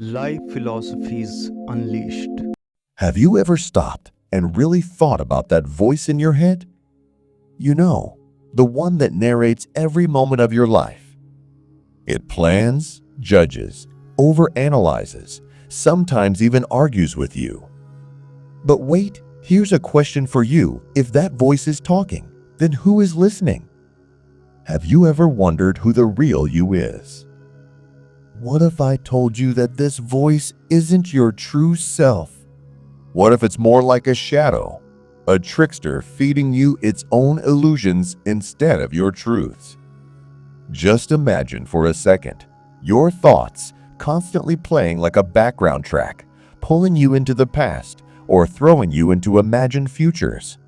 Life Philosophies Unleashed. Have you ever stopped and really thought about that voice in your head? You know, the one that narrates every moment of your life. It plans, judges, overanalyzes, sometimes even argues with you. But wait, here's a question for you. If that voice is talking, then who is listening? Have you ever wondered who the real you is? What if I told you that this voice isn't your true self? What if it's more like a shadow, a trickster feeding you its own illusions instead of your truths? Just imagine for a second your thoughts constantly playing like a background track, pulling you into the past or throwing you into imagined futures.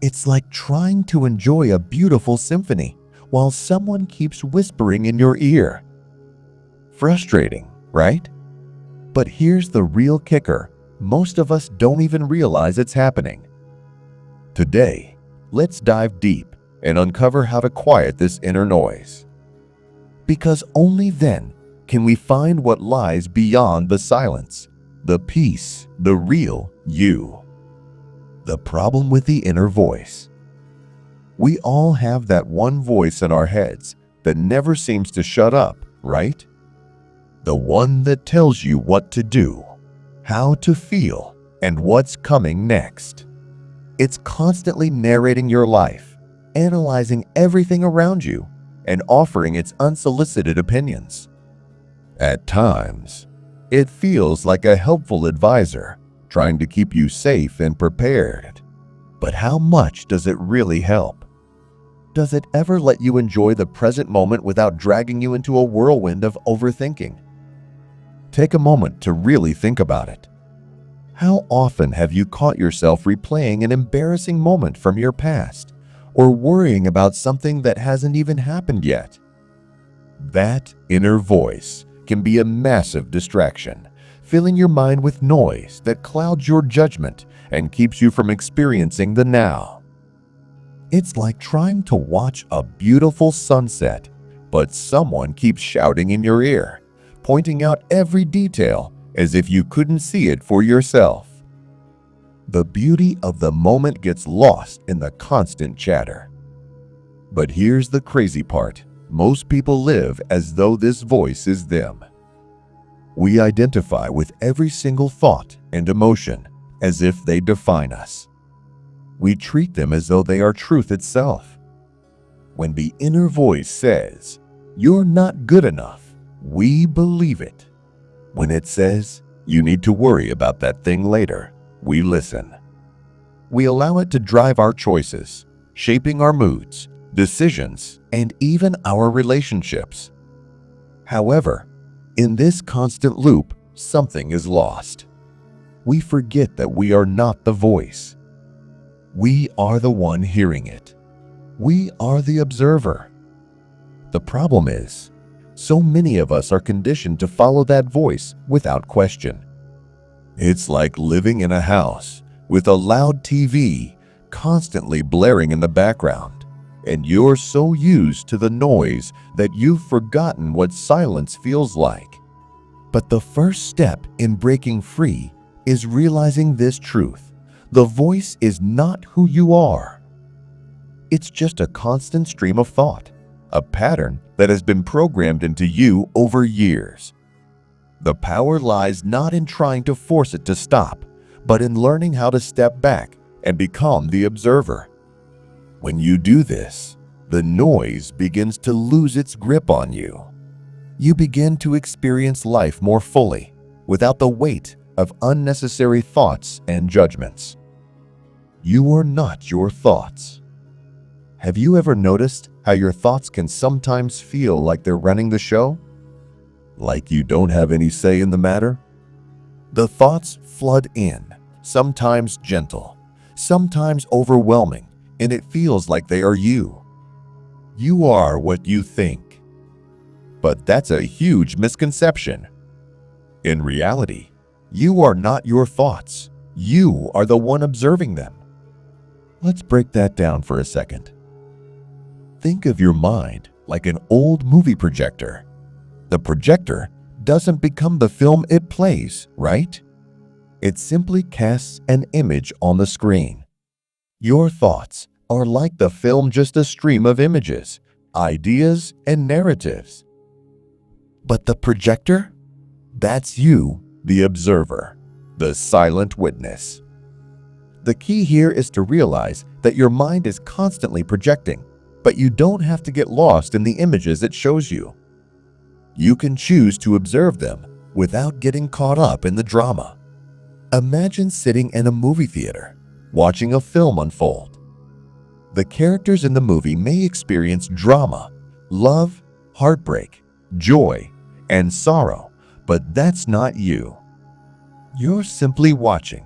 It's like trying to enjoy a beautiful symphony while someone keeps whispering in your ear. Frustrating, right? But here's the real kicker. Most of us don't even realize it's happening. Today, let's dive deep and uncover how to quiet this inner noise. Because only then can we find what lies beyond the silence, the peace, the real you. The problem with the inner voice. We all have that one voice in our heads that never seems to shut up, right? The one that tells you what to do, how to feel, and what's coming next. It's constantly narrating your life, analyzing everything around you, and offering its unsolicited opinions. At times, it feels like a helpful advisor trying to keep you safe and prepared. But how much does it really help? Does it ever let you enjoy the present moment without dragging you into a whirlwind of overthinking? Take a moment to really think about it. How often have you caught yourself replaying an embarrassing moment from your past or worrying about something that hasn't even happened yet? That inner voice can be a massive distraction, filling your mind with noise that clouds your judgment and keeps you from experiencing the now. It's like trying to watch a beautiful sunset, but someone keeps shouting in your ear, pointing out every detail as if you couldn't see it for yourself. The beauty of the moment gets lost in the constant chatter. But here's the crazy part. Most people live as though this voice is them. We identify with every single thought and emotion as if they define us. We treat them as though they are truth itself. When the inner voice says, "You're not good enough," we believe it. When it says, "You need to worry about that thing later," we listen. We allow it to drive our choices, shaping our moods, decisions, and even our relationships. However, in this constant loop, something is lost. We forget that we are not the voice. We are the one hearing it. We are the observer. The problem is, so many of us are conditioned to follow that voice without question. It's like living in a house with a loud TV constantly blaring in the background, and you're so used to the noise that you've forgotten what silence feels like. But the first step in breaking free is realizing this truth. The voice is not who you are. It's just a constant stream of thought, a pattern that has been programmed into you over years. The power lies not in trying to force it to stop, but in learning how to step back and become the observer. When you do this, the noise begins to lose its grip on you. You begin to experience life more fully, without the weight of unnecessary thoughts and judgments. You are not your thoughts. Have you ever noticed how your thoughts can sometimes feel like they're running the show? Like you don't have any say in the matter? The thoughts flood in, sometimes gentle, sometimes overwhelming, and it feels like they are you. You are what you think. But that's a huge misconception. In reality, you are not your thoughts. You are the one observing them. Let's break that down for a second. Think of your mind like an old movie projector. The projector doesn't become the film it plays, right? It simply casts an image on the screen. Your thoughts are like the film, just a stream of images, ideas, and narratives. But the projector? That's you, the observer, the silent witness. The key here is to realize that your mind is constantly projecting, but you don't have to get lost in the images it shows you. You can choose to observe them without getting caught up in the drama. Imagine sitting in a movie theater, watching a film unfold. The characters in the movie may experience drama, love, heartbreak, joy, and sorrow, but that's not you. You're simply watching.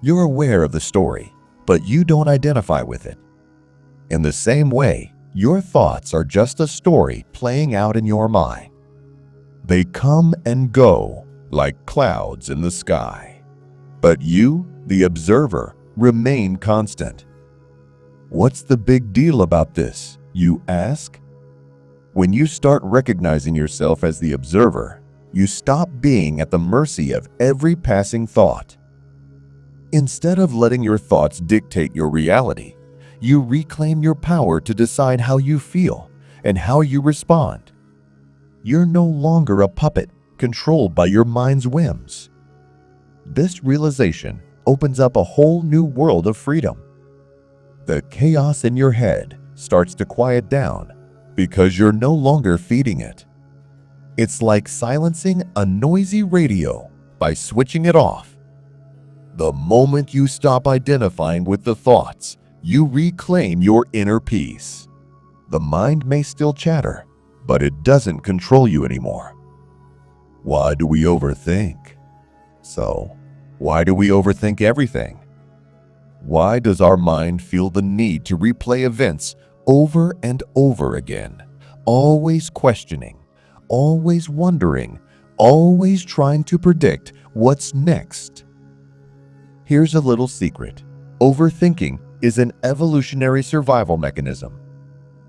You're aware of the story, but you don't identify with it. In the same way, your thoughts are just a story playing out in your mind. They come and go like clouds in the sky. But you, the observer, remain constant. What's the big deal about this, you ask? When you start recognizing yourself as the observer, you stop being at the mercy of every passing thought. Instead of letting your thoughts dictate your reality, you reclaim your power to decide how you feel and how you respond. You're no longer a puppet controlled by your mind's whims. This realization opens up a whole new world of freedom. The chaos in your head starts to quiet down because you're no longer feeding it. It's like silencing a noisy radio by switching it off. The moment you stop identifying with the thoughts, you reclaim your inner peace. The mind may still chatter, but it doesn't control you anymore. Why do we overthink? So, why do we overthink everything? Why does our mind feel the need to replay events over and over again, always questioning, always wondering, always trying to predict what's next? Here's a little secret. Overthinking is an evolutionary survival mechanism.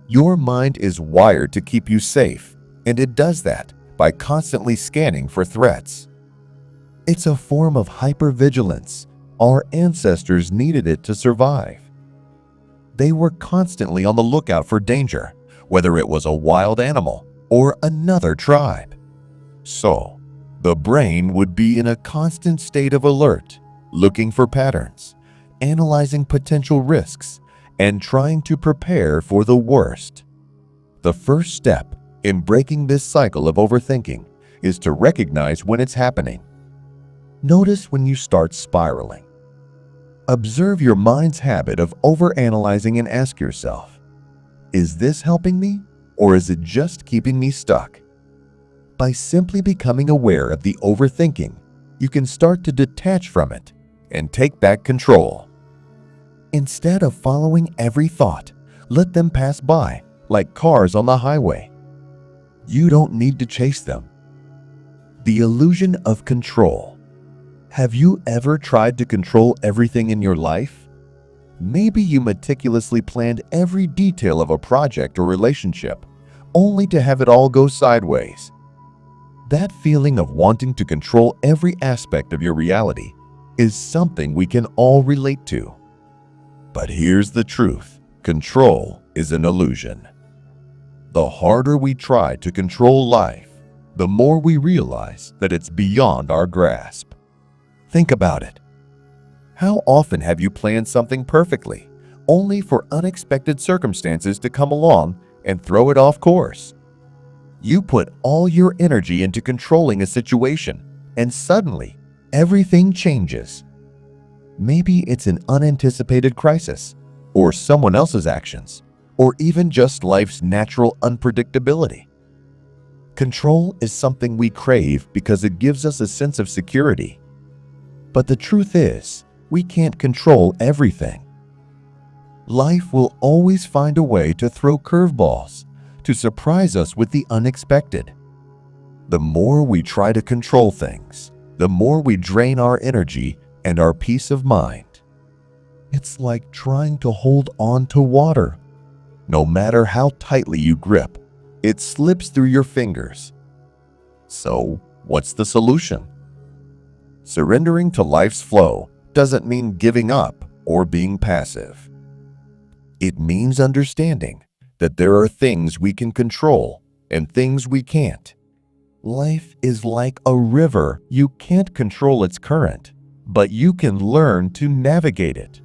Your mind is wired to keep you safe, and it does that by constantly scanning for threats. It's a form of hypervigilance. Our ancestors needed it to survive. They were constantly on the lookout for danger, whether it was a wild animal or another tribe. So, the brain would be in a constant state of alert, looking for patterns, analyzing potential risks, and trying to prepare for the worst. The first step in breaking this cycle of overthinking is to recognize when it's happening. Notice when you start spiraling. Observe your mind's habit of overanalyzing and ask yourself, is this helping me, or is it just keeping me stuck? By simply becoming aware of the overthinking, you can start to detach from it and take back control. Instead of following every thought, let them pass by like cars on the highway. You don't need to chase them. The illusion of control. Have you ever tried to control everything in your life? Maybe you meticulously planned every detail of a project or relationship, only to have it all go sideways. That feeling of wanting to control every aspect of your reality is something we can all relate to. But here's the truth: control is an illusion. The harder we try to control life, the more we realize that it's beyond our grasp. Think about it. How often have you planned something perfectly, only for unexpected circumstances to come along and throw it off course? You put all your energy into controlling a situation, and suddenly, everything changes. Maybe it's an unanticipated crisis, or someone else's actions, or even just life's natural unpredictability. Control is something we crave because it gives us a sense of security. But the truth is, we can't control everything. Life will always find a way to throw curveballs, to surprise us with the unexpected. The more we try to control things, the more we drain our energy and our peace of mind. It's like trying to hold on to water. No matter how tightly you grip, it slips through your fingers. So, what's the solution? Surrendering to life's flow doesn't mean giving up or being passive. It means understanding that there are things we can control and things we can't. Life is like a river. You can't control its current, but you can learn to navigate it.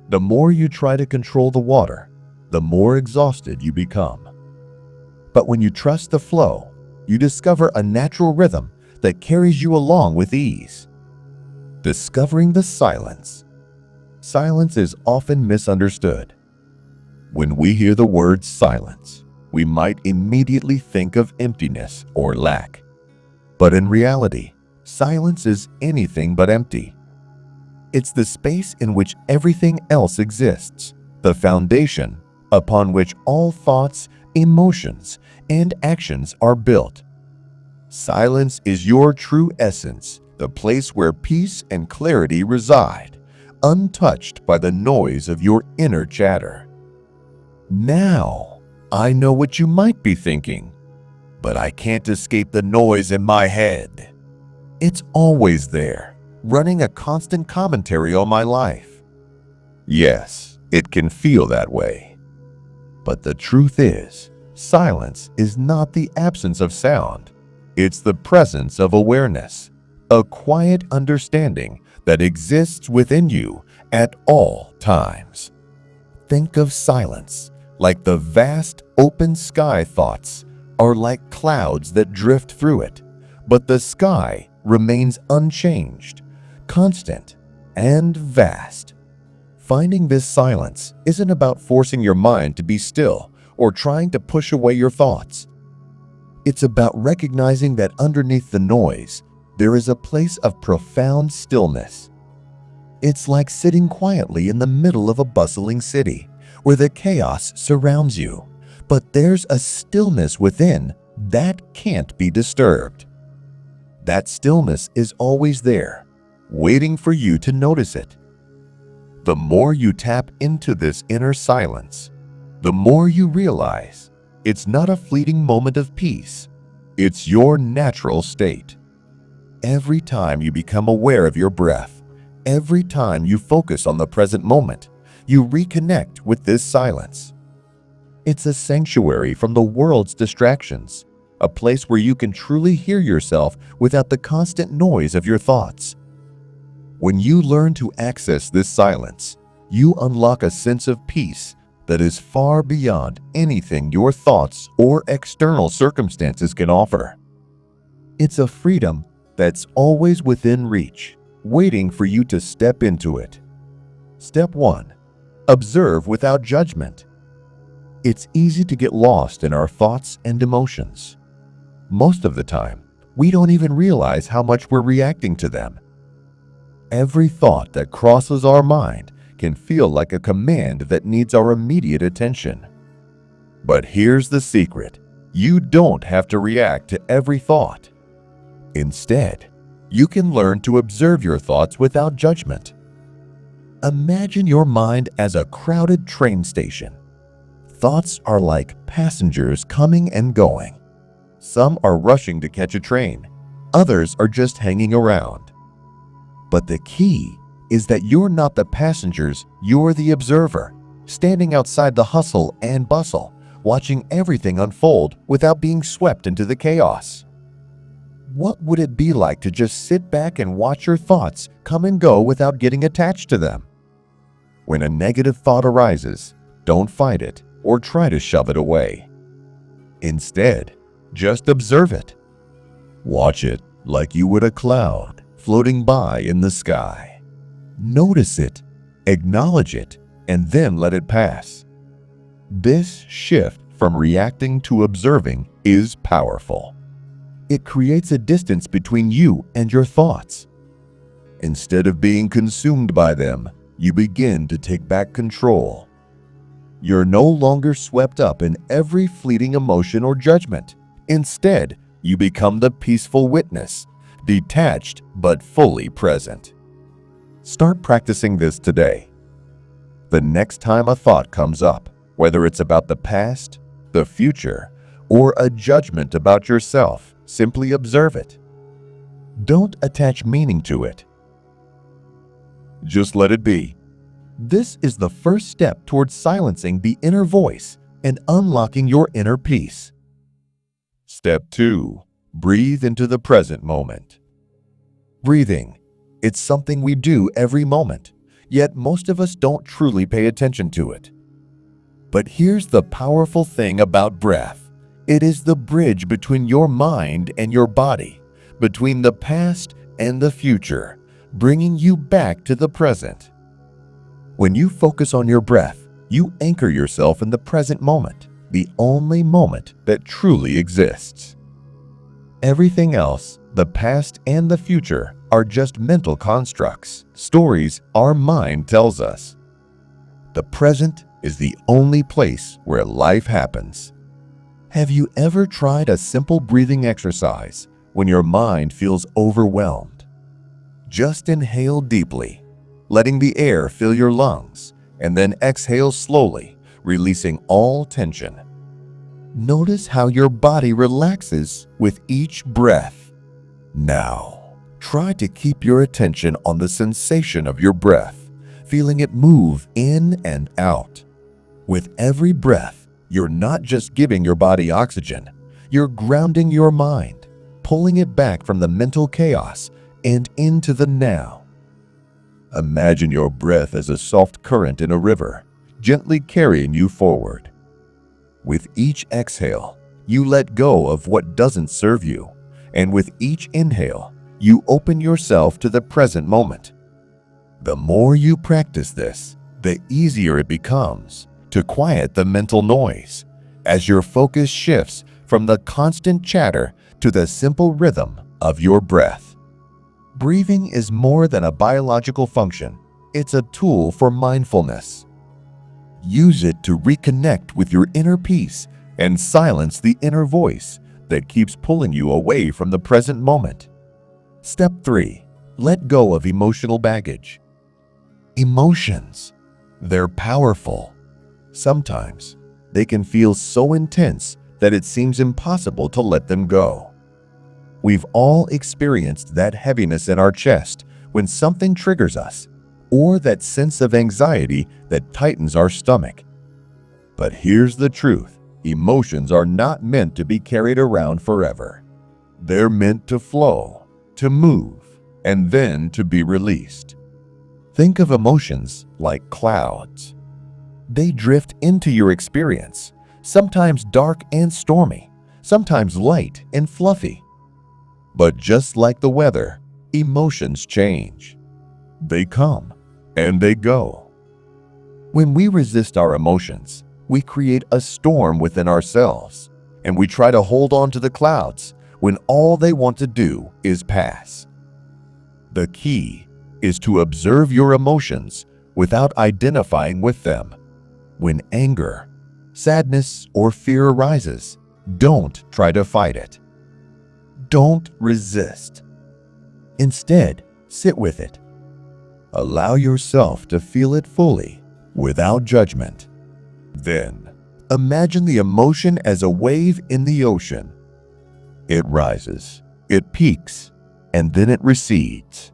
The more you try to control the water, the more exhausted you become. But when you trust the flow, you discover a natural rhythm that carries you along with ease. Discovering the silence. Silence is often misunderstood. When we hear the word silence, we might immediately think of emptiness or lack. But in reality, silence is anything but empty. It's the space in which everything else exists, the foundation upon which all thoughts, emotions, and actions are built. Silence is your true essence, the place where peace and clarity reside, untouched by the noise of your inner chatter. Now, I know what you might be thinking, but I can't escape the noise in my head. It's always there, running a constant commentary on my life. Yes, it can feel that way. But the truth is, silence is not the absence of sound. It's the presence of awareness, a quiet understanding that exists within you at all times. Think of silence like the vast open sky. Thoughts are like clouds that drift through it, but the sky remains unchanged, constant, and vast. Finding this silence isn't about forcing your mind to be still or trying to push away your thoughts. It's about recognizing that underneath the noise, there is a place of profound stillness. It's like sitting quietly in the middle of a bustling city where the chaos surrounds you, but there's a stillness within that can't be disturbed. That stillness is always there, waiting for you to notice it. The more you tap into this inner silence, the more you realize it's not a fleeting moment of peace. It's your natural state. Every time you become aware of your breath, every time you focus on the present moment, you reconnect with this silence. It's a sanctuary from the world's distractions, a place where you can truly hear yourself without the constant noise of your thoughts. When you learn to access this silence, you unlock a sense of peace that is far beyond anything your thoughts or external circumstances can offer. It's a freedom that's always within reach, waiting for you to step into it. Step 1. Observe without judgment. It's easy to get lost in our thoughts and emotions. Most of the time, we don't even realize how much we're reacting to them. Every thought that crosses our mind can feel like a command that needs our immediate attention. But here's the secret: you don't have to react to every thought. Instead, you can learn to observe your thoughts without judgment. Imagine your mind as a crowded train station. Thoughts are like passengers coming and going. Some are rushing to catch a train, others are just hanging around. But the key is that you're not the passengers, you're the observer, standing outside the hustle and bustle, watching everything unfold without being swept into the chaos. What would it be like to just sit back and watch your thoughts come and go without getting attached to them? When a negative thought arises, don't fight it or try to shove it away. Instead, just observe it. Watch it like you would a cloud floating by in the sky. Notice it, acknowledge it, and then let it pass. This shift from reacting to observing is powerful. It creates a distance between you and your thoughts. Instead of being consumed by them, you begin to take back control. You're no longer swept up in every fleeting emotion or judgment. Instead, you become the peaceful witness, detached but fully present. Start practicing this today. The next time a thought comes up, whether it's about the past, the future, or a judgment about yourself, Simply observe it. Don't attach meaning to it. Just let it be. This is the first step towards silencing the inner voice and unlocking your inner peace. Step 2. Breathe into the present moment. Breathing. It's something we do every moment, yet most of us don't truly pay attention to it. But here's the powerful thing about breath. It is the bridge between your mind and your body, between the past and the future, bringing you back to the present. When you focus on your breath, you anchor yourself in the present moment, the only moment that truly exists. Everything else, the past and the future, are just mental constructs, stories our mind tells us. The present is the only place where life happens. Have you ever tried a simple breathing exercise when your mind feels overwhelmed? Just inhale deeply, letting the air fill your lungs, and then exhale slowly, releasing all tension. Notice how your body relaxes with each breath. Now, try to keep your attention on the sensation of your breath, feeling it move in and out. With every breath, you're not just giving your body oxygen, you're grounding your mind, pulling it back from the mental chaos and into the now. Imagine your breath as a soft current in a river, gently carrying you forward. With each exhale, you let go of what doesn't serve you, and with each inhale, you open yourself to the present moment. The more you practice this, the easier it becomes to quiet the mental noise as your focus shifts from the constant chatter to the simple rhythm of your breath. Breathing is more than a biological function. It's a tool for mindfulness. Use it to reconnect with your inner peace and silence the inner voice that keeps pulling you away from the present moment. Step 3. Let go of emotional baggage. Emotions. They're powerful. Sometimes they can feel so intense that it seems impossible to let them go. We've all experienced that heaviness in our chest when something triggers us, or that sense of anxiety that tightens our stomach. But here's the truth. Emotions are not meant to be carried around forever. They're meant to flow, to move, and then to be released. Think of emotions like clouds. They drift into your experience, sometimes dark and stormy, sometimes light and fluffy. But just like the weather, emotions change. They come and they go. When we resist our emotions, we create a storm within ourselves, and we try to hold on to the clouds when all they want to do is pass. The key is to observe your emotions without identifying with them. When anger, sadness, or fear arises, don't try to fight it. Don't resist. Instead, sit with it. Allow yourself to feel it fully, without judgment. Then, imagine the emotion as a wave in the ocean. It rises, it peaks, and then it recedes.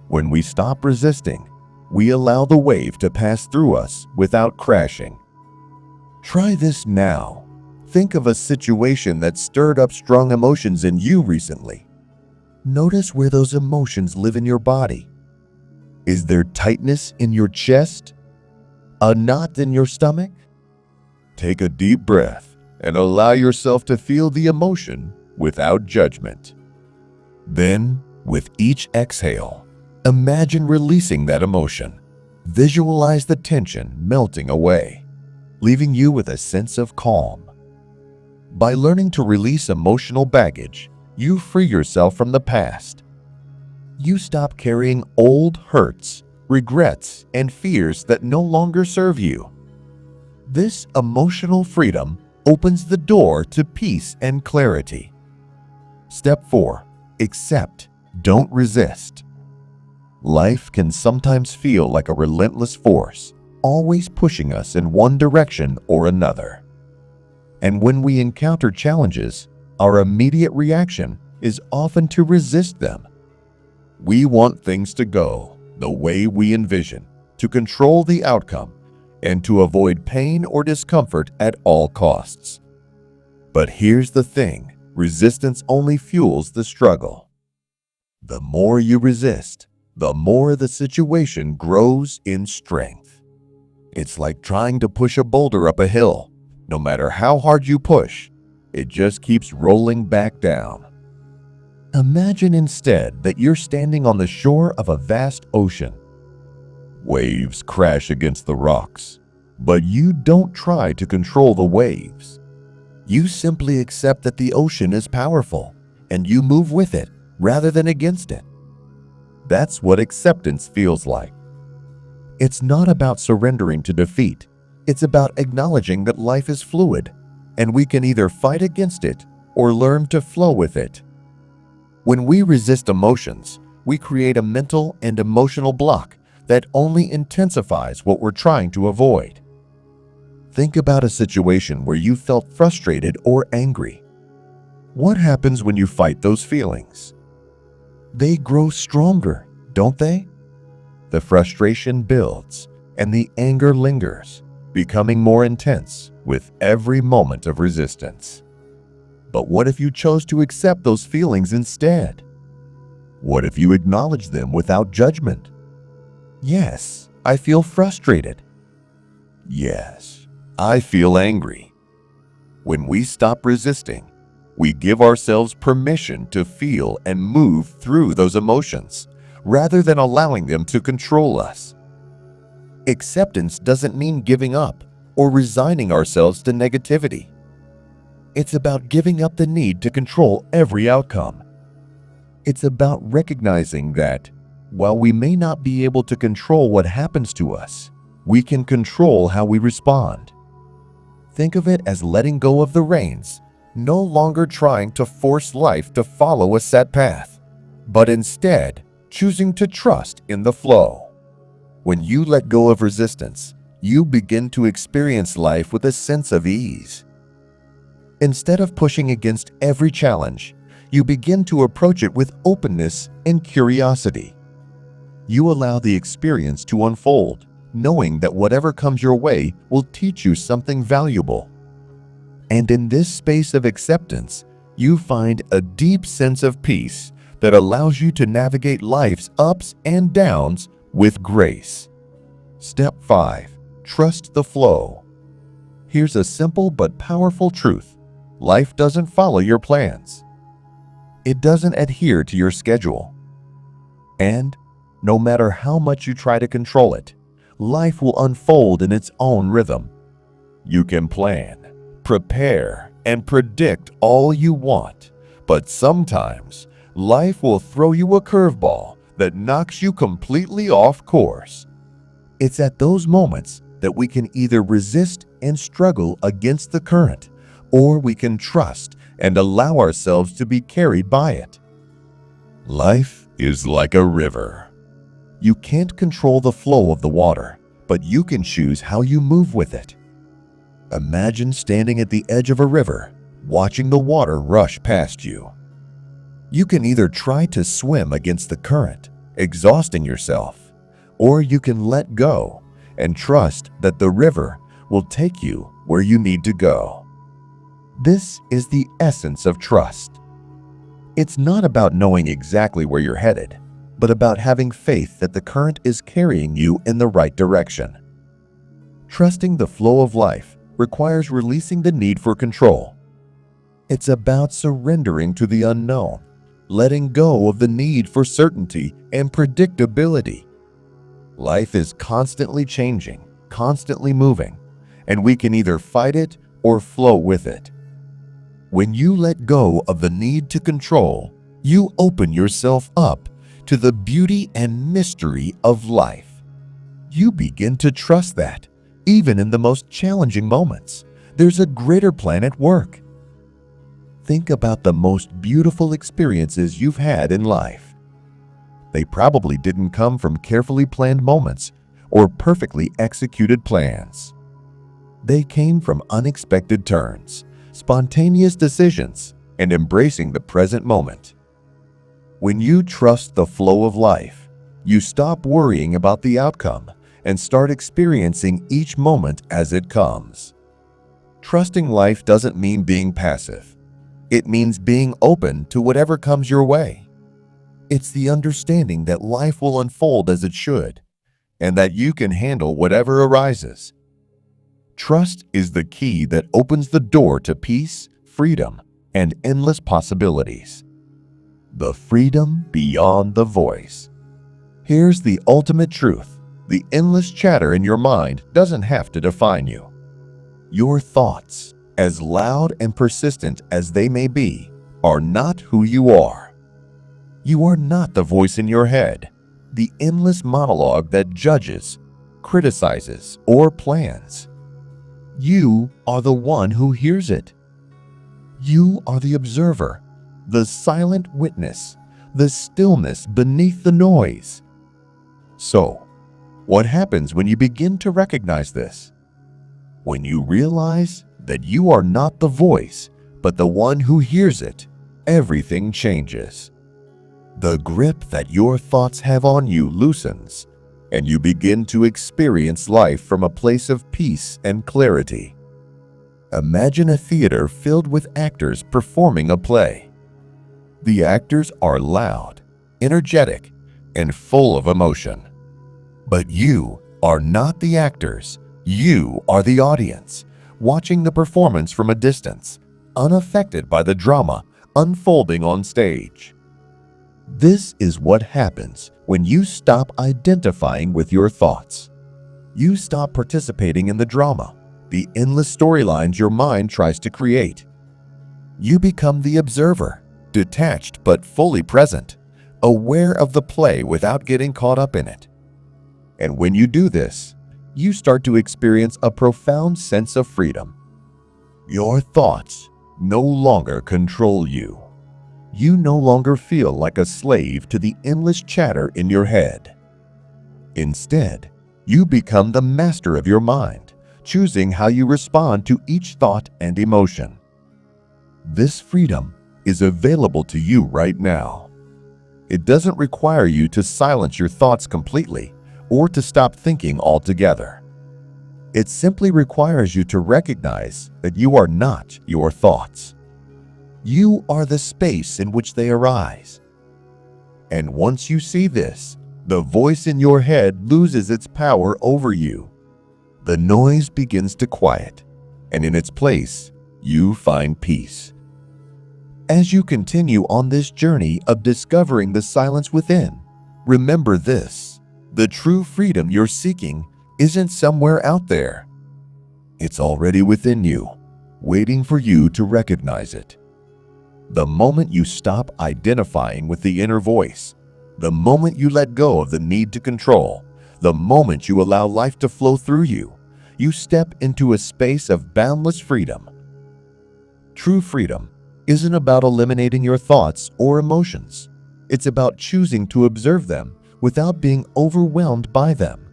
When we stop resisting, we allow the wave to pass through us without crashing. Try this now. Think of a situation that stirred up strong emotions in you recently. Notice where those emotions live in your body. Is there tightness in your chest? A knot in your stomach? Take a deep breath and allow yourself to feel the emotion without judgment. Then, with each exhale, imagine releasing that emotion. Visualize the tension melting away, leaving you with a sense of calm. By learning to release emotional baggage, you free yourself from the past. You stop carrying old hurts, regrets, and fears that no longer serve you. This emotional freedom opens the door to peace and clarity. Step 4. Accept. Don't resist. Life can sometimes feel like a relentless force, always pushing us in one direction or another. And when we encounter challenges, our immediate reaction is often to resist them. We want things to go the way we envision, to control the outcome, and to avoid pain or discomfort at all costs. But here's the thing, resistance only fuels the struggle. The more you resist, the more the situation grows in strength. It's like trying to push a boulder up a hill. No matter how hard you push, it just keeps rolling back down. Imagine instead that you're standing on the shore of a vast ocean. Waves crash against the rocks, but you don't try to control the waves. You simply accept that the ocean is powerful, and you move with it rather than against it. That's what acceptance feels like. It's not about surrendering to defeat. It's about acknowledging that life is fluid, and we can either fight against it or learn to flow with it. When we resist emotions, we create a mental and emotional block that only intensifies what we're trying to avoid. Think about a situation where you felt frustrated or angry. What happens when you fight those feelings? They grow stronger, don't they? The frustration builds and the anger lingers, becoming more intense with every moment of resistance. But what if you chose to accept those feelings instead? What if you acknowledge them without judgment? Yes, I feel frustrated. Yes, I feel angry. When we stop resisting, we give ourselves permission to feel and move through those emotions, rather than allowing them to control us. Acceptance doesn't mean giving up or resigning ourselves to negativity. It's about giving up the need to control every outcome. It's about recognizing that, while we may not be able to control what happens to us, we can control how we respond. Think of it as letting go of the reins, no longer trying to force life to follow a set path, but instead choosing to trust in the flow. When you let go of resistance, you begin to experience life with a sense of ease. Instead of pushing against every challenge, you begin to approach it with openness and curiosity. You allow the experience to unfold, knowing that whatever comes your way will teach you something valuable. And in this space of acceptance, you find a deep sense of peace that allows you to navigate life's ups and downs with grace. Step 5. Trust the flow. Here's a simple but powerful truth. Life doesn't follow your plans. It doesn't adhere to your schedule. And no matter how much you try to control it, life will unfold in its own rhythm. You can plan, prepare, and predict all you want, but sometimes life will throw you a curveball that knocks you completely off course. It's at those moments that we can either resist and struggle against the current, or we can trust and allow ourselves to be carried by it. Life is like a river. You can't control the flow of the water, but you can choose how you move with it. Imagine standing at the edge of a river, watching the water rush past you. You can either try to swim against the current, exhausting yourself, or you can let go and trust that the river will take you where you need to go. This is the essence of trust. It's not about knowing exactly where you're headed, but about having faith that the current is carrying you in the right direction. Trusting the flow of life requires releasing the need for control. It's about surrendering to the unknown, letting go of the need for certainty and predictability. Life is constantly changing, constantly moving, and we can either fight it or flow with it. When you let go of the need to control, you open yourself up to the beauty and mystery of life. You begin to trust that, even in the most challenging moments, there's a greater plan at work. Think about the most beautiful experiences you've had in life. They probably didn't come from carefully planned moments or perfectly executed plans. They came from unexpected turns, spontaneous decisions, and embracing the present moment. When you trust the flow of life, you stop worrying about the outcome and start experiencing each moment as it comes. Trusting life doesn't mean being passive. It means being open to whatever comes your way. It's the understanding that life will unfold as it should, and that you can handle whatever arises. Trust is the key that opens the door to peace, freedom, and endless possibilities. The freedom beyond the voice. Here's the ultimate truth. The endless chatter in your mind doesn't have to define you. Your thoughts, as loud and persistent as they may be, are not who you are. You are not the voice in your head, the endless monologue that judges, criticizes, or plans. You are the one who hears it. You are the observer, the silent witness, the stillness beneath the noise. So, what happens when you begin to recognize this? When you realize that you are not the voice, but the one who hears it, everything changes. The grip that your thoughts have on you loosens, and you begin to experience life from a place of peace and clarity. Imagine a theater filled with actors performing a play. The actors are loud, energetic, and full of emotion. But you are not the actors. You are the audience, watching the performance from a distance, unaffected by the drama unfolding on stage. This is what happens when you stop identifying with your thoughts. You stop participating in the drama, the endless storylines your mind tries to create. You become the observer, detached but fully present, aware of the play without getting caught up in it. And when you do this, you start to experience a profound sense of freedom. Your thoughts no longer control you. You no longer feel like a slave to the endless chatter in your head. Instead, you become the master of your mind, choosing how you respond to each thought and emotion. This freedom is available to you right now. It doesn't require you to silence your thoughts completely or to stop thinking altogether. It simply requires you to recognize that you are not your thoughts. You are the space in which they arise. And once you see this, the voice in your head loses its power over you. The noise begins to quiet, and in its place, you find peace. As you continue on this journey of discovering the silence within, remember this: the true freedom you're seeking isn't somewhere out there. It's already within you, waiting for you to recognize it. The moment you stop identifying with the inner voice, the moment you let go of the need to control, the moment you allow life to flow through you, you step into a space of boundless freedom. True freedom isn't about eliminating your thoughts or emotions. It's about choosing to observe them without being overwhelmed by them.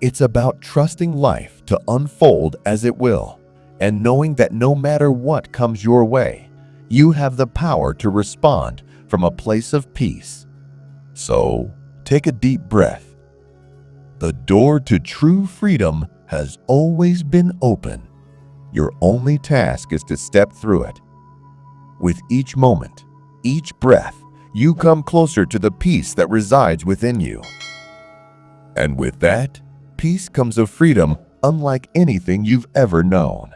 It's about trusting life to unfold as it will, and knowing that no matter what comes your way, you have the power to respond from a place of peace. So, take a deep breath. The door to true freedom has always been open. Your only task is to step through it. With each moment, each breath, you come closer to the peace that resides within you. And with that, peace comes a freedom unlike anything you've ever known.